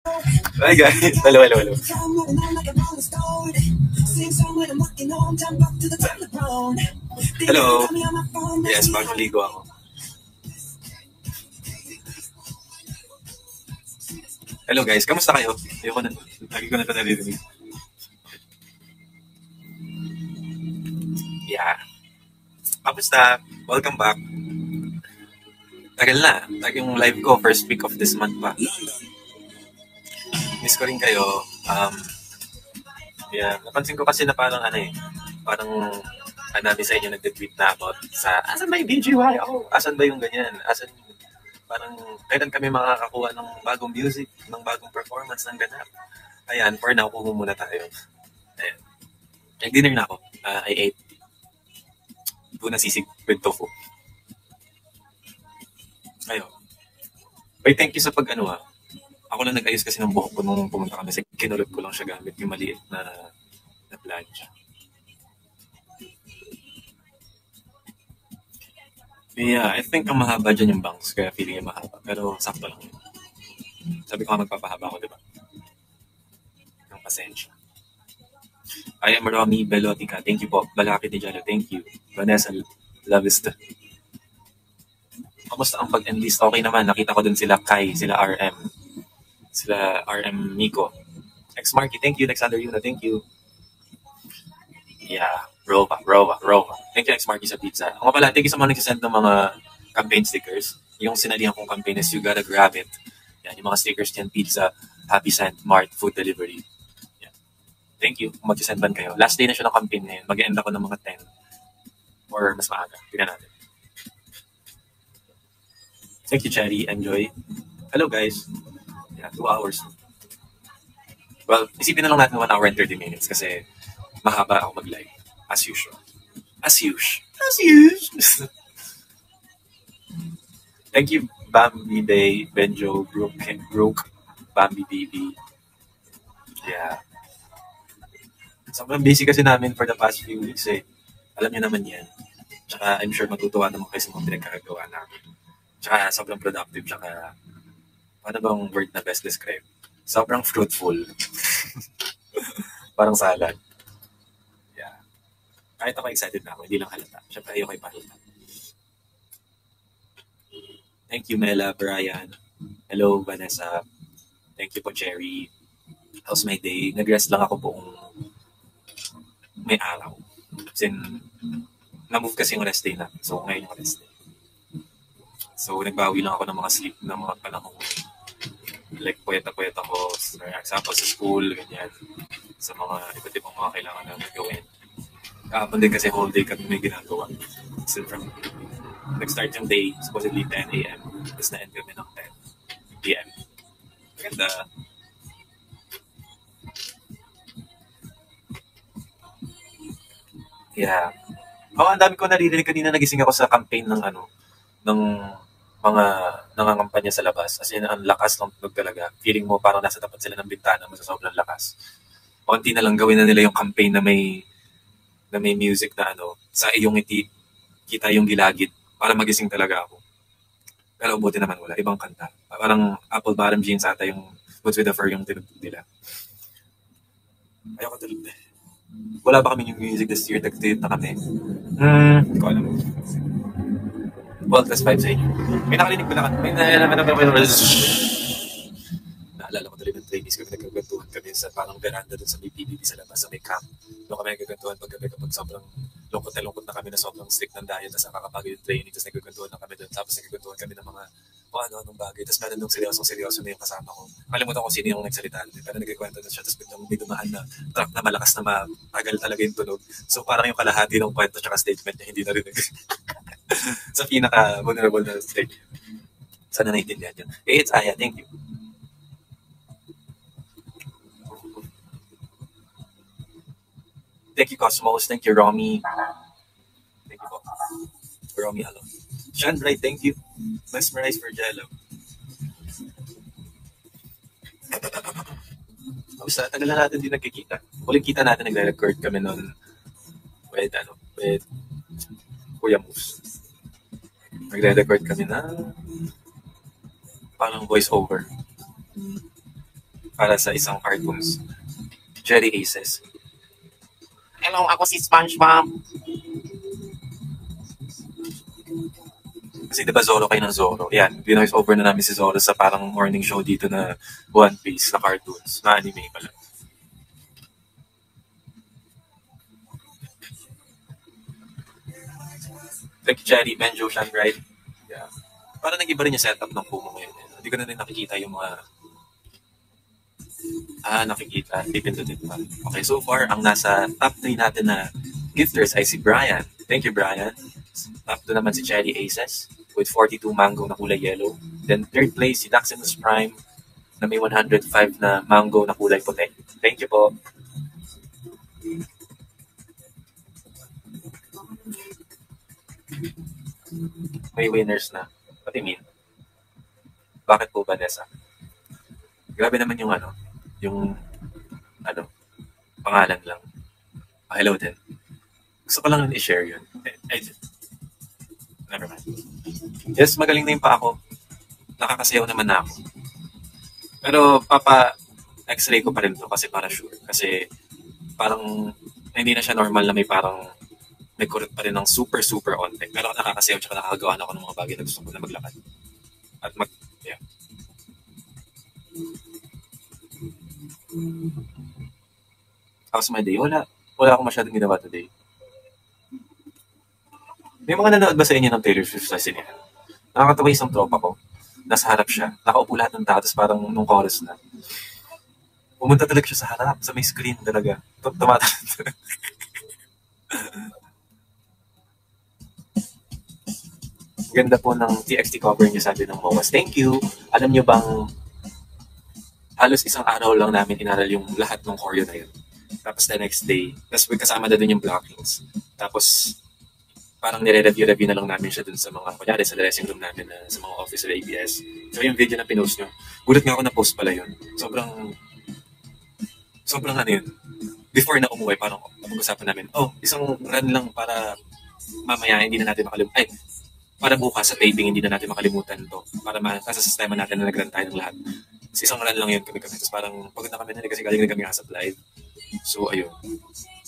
Hi guys. Hello, hello, hello. Hello. Yes, bagong ligo ako. Hello guys, kamusta kayo? Ayoko na, lagi ko na ito naririnig. Yeah. Kamusta? Welcome back. Tagal na. Yung live ko, first week of this month pa. Miss ko rin kayo. Yeah, napansin ko kasi na parang parang dami sa inyo nagtitweet na about sa asan ba yung BGY? Oh, asan ba yung ganyan? Asan parang kailan kami makakakuha ng bagong music, ng bagong performance ng ganap. Ayan, for now, kumo muna tayo. Ayan. Nag-dinner na ako. I ate tuna sisig with tofu. Ayo. Wait, thank you sa Ako lang nag-ayos kasi ng buhok ko nung pumunta kami. Kasi kinulot ko lang siya gamit yung maliit na plancha. Yeah, I think ang mahaba dyan yung bangs. Kaya feeling yung mahaba. Pero sakto lang. Sabi ko nga magpapahaba ako, di ba? Ng pasensya. I am Romy Belotica. Thank you po. Balaki de Jalo. Thank you. Vanessa Lavista. Kamusta ang pag-enlist? Okay naman. Nakita ko dun sila Kai, sila RM. Sila RM Miko. X Marky, thank you. Alexander Yuna, thank you. Yeah, Rova. Thank you, X Marky, sa pizza. Ako pala, thank you sa mga nagsasend ng mga campaign stickers. Yung sinalihan kong campaign is You Gotta Grab It. Yan, yung mga stickers dyan, pizza, Happy Send, Mart, food delivery. Yan. Thank you kung mag-send ban kayo. Last day na siya ng campaign ngayon. Mag-end ako ng mga 10 or mas maaga. Tignan natin. Thank you, Cherry. Enjoy. Hello, guys. Yeah, 2 hours. Well, isipin na lang natin 1 hour and 30 minutes kasi mahaba ako mag-live. As usual. Thank you, Bambi Bay, Benjo, Brooke, Bambi BB. Yeah. Sobrang busy kasi namin for the past few weeks eh. Alam niyo naman yan. Tsaka I'm sure matutuwa naman kayo sa mga pinagkakagawa namin. Tsaka sobrang productive. Tsaka paano bang word na best describe? Sobrang fruitful. Parang salad. Yeah. Kahit ako excited na ako, hindi lang halata. Siyempre ayoko ipahalata. Thank you, Mela, Brian. Hello, Vanessa. Thank you po, Cherry. How's my day? Nag-rest lang ako buong may araw. Kasi na-move kasi yung rest day na. So, ngayon yung rest day. So, nagbawi lang ako ng mga sleep ng mga panahon. Like, puyat-puyat ako. For example, sa school, ganyan. Sa mga iba't ibang mga kailangan na gawin. Kahapon din kasi whole day kami may ginagawa. So, from nag-start yung day, supposedly 10 a.m. Tapos na-end kami ng 10 p.m. Maganda. Yeah. Ang dami ko naririnig kanina, nagising ako sa campaign ng mga nangangampanya sa labas. As in, ang lakas ng tunog talaga. Feeling mo parang nasa tapat sila ng bintana mo sa sobrang lakas. Konti na lang gawin na nila yung campaign na may music na sa iyong ngiti, kita yung gilagid para magising talaga ako. Pero buti naman wala. Ibang kanta. Parang Apple Bottom Jeans ata yung Boots with the Fur yung tinutug nila. Ayoko tulog na. Wala ba kami yung music this year? Nag-date na kami. Hindi ko alam. Well, plus 5 sa inyo. May nakalinig ba na kami? Naalala ko tuloy ng trainees kami, nagkagantuhan kami sa parang veranda doon sa may PBB sa labas, sa may camp. Doon kami nagkagantuhan paggabi kapag sobrang lungkot na kami na sobrang strict ng diet, tapos nakakapagod yung training, tapos nagkagantuhan na kami doon. Tapos nagkagantuhan kami ng mga kung ano-anong bagay. Tapos meron nung seryoso na yung kasama ko. Kalimutan ko sino yung nagsalita. Pero nagkikwento na siya. Tapos biglang may dumaan na truck na malakas na matagal talaga yung tunog. So parang yung kalahati ng kwento tsaka statement niya hindi narinig. Sa pinaka-vulnerable na stage. Sana naiintindihan yun. It's Aya. Thank you. Thank you, Cosmos. Thank you, Romy. Thank you po. Romy, hello. Sean Bright, thank you. Mesmerize for Jello. Basta, tagal na natin din nagkikita. Huling kita natin, nagre-record kami noon with Kuya Moose. Nagre-record kami na parang voice over. para sa isang cartoons. Cherry Aces. Hello, ako si SpongeBob. Kasi diba Zorro kayo ng Zorro? Yan, binoise over na namin si Zorro sa parang morning show dito na One Piece na cartoons, na anime pala. Like Cherry, Benjo, Shan, right? Yeah. Parang nag-iba rin yung setup ng Kumu ngayon. Hindi ko na rin nakikita yung mga nakikita. Dipindutin pa. Okay, so far, ang nasa top 3 natin na gifters ay si Brian. Thank you, Brian. Top 2 naman si Cherry Aces with 42 mango na kulay yellow. Then third place, si Daximus Prime na may 105 na mango na kulay puti. Thank you po. May winners na. What do you mean? Bakit po, Vanessa? Grabe naman yung pangalan lang. Hello din. Gusto ko lang i-share yun. Never mind. Yes, magaling na yung pa ako. Nakakasayaw naman na ako. Pero x-ray ko pa rin to kasi para sure. Kasi parang hindi na siya normal na may parang may kurot pa rin ng super onte. Pero nakakasayaw tsaka nakakagawa na ako ng mga bagay na gusto ko na maglakad. At yeah. How's my day? Wala akong masyadong ginawa today. May mga nanood ba sa inyo ng Taylor Swift sa sinihan? Nakakatawa isang tropa ko. Nasa harap siya. Nakaupo lahat ng tao. Tapos parang nung chorus na. Pumunta talaga siya sa harap. Sa may screen talaga. Tumatalon. Ganda po ng TXT cover niyo, sabi ng MOAS. Thank you. Alam niyo bang halos isang araw lang namin inaral yung lahat ng choreo na yun. Tapos the next day, tapos kasama na dun yung blockings. Tapos parang nire-review na lang namin siya dun sa mga, kunyari sa dressing room namin na sa mga office sa ABS. So yung video na pinost nyo, gulat nga ako na post pala yun. Sobrang yun. Before na umuwi, parang pag-usapan namin, isang run lang para mamaya hindi na natin makalimutan. Para bukas sa taping hindi na natin makalimutan to. Para sa sistema natin na nag-run tayo ng lahat. Kasi isang run lang yun kami. Tapos parang pagod na kami na kasi galing na kami sa live. So ayun.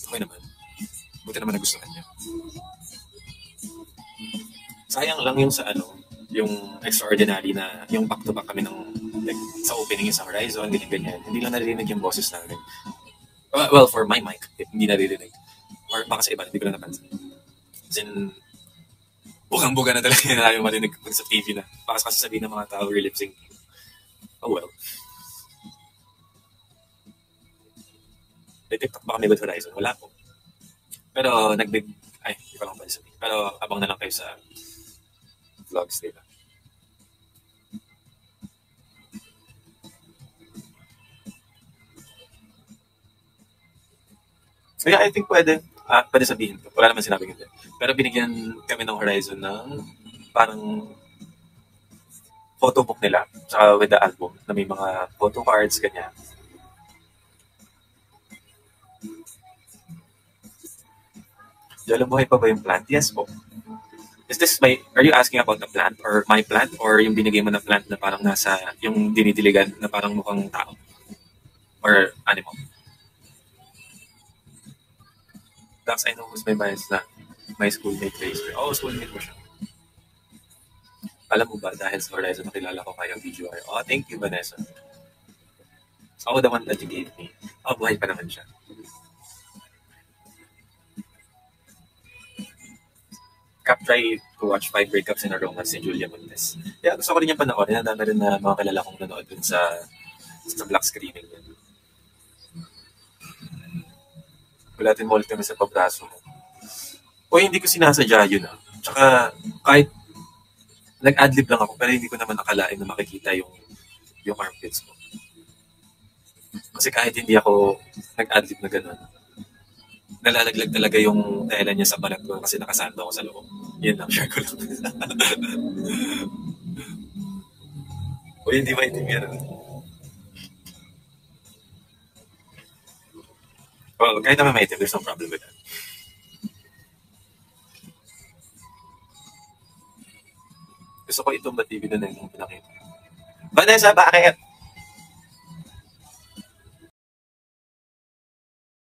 Okay naman. Buti naman nagustuhan niya. Sayang lang yung yung extraordinary na yung back-to-back kami ng like, sa opening sa Horizon, ganyan. Hindi lang naririnig yung boses namin. Well, for my mic, hindi naririnig. Or baka sa iba, hindi ko lang napansin. As in, bugang-buga na talaga na namin marinig sa TV na. Baka kasi sabihin ng mga tao, we're lip-syncing. Oh well. May TikTok ba kami with Horizon? Wala po. Pero hindi ko lang pala sabihin. Pero abang na lang kayo sa vlogs nila. So yeah, I think pwede sabihin ko. Wala naman sinabing hindi. Pero binigyan kami ng Horizon ng parang photo book nila. Tsaka with the album na may mga photo cards, ganyan. Jolo, buhay pa ba yung plant? Yes po. Are you asking about the plant or my plant or yung binigay mo na plant na parang nasa, yung dinidiligan na parang mukhang tao? Or animal? Dax, I know who's my bias na my schoolmate plays. Schoolmate mo siya. Alam mo ba, dahil sa Horizon, nakilala ko kayong VGR. Thank you, Vanessa. The one that you gave me. Buhay pa naman siya. Try to watch 5 breakups in a romance ni Julia Montes. Yeah, gusto ko rin yung panoorin. Nadami rin na mga kilala kong nanood dun sa black screening yun. Gulatin mo ulit kami sa pabraso mo. Hindi ko sinasadya yun Tsaka kahit nag-adlib lang ako, pero hindi ko naman akalain na makikita yung armpits mo. Kasi kahit hindi ako nag-adlib na gano'n, nalalaglag talaga yung tela niya sa balat ko kasi nakasando ako sa loob. Yan lang, share ko lang. Hindi maintindihan. Well, kahit naman maitim, there's no problem with that. Gusto ko itong TV na yung pinakita. Vanessa, bakit?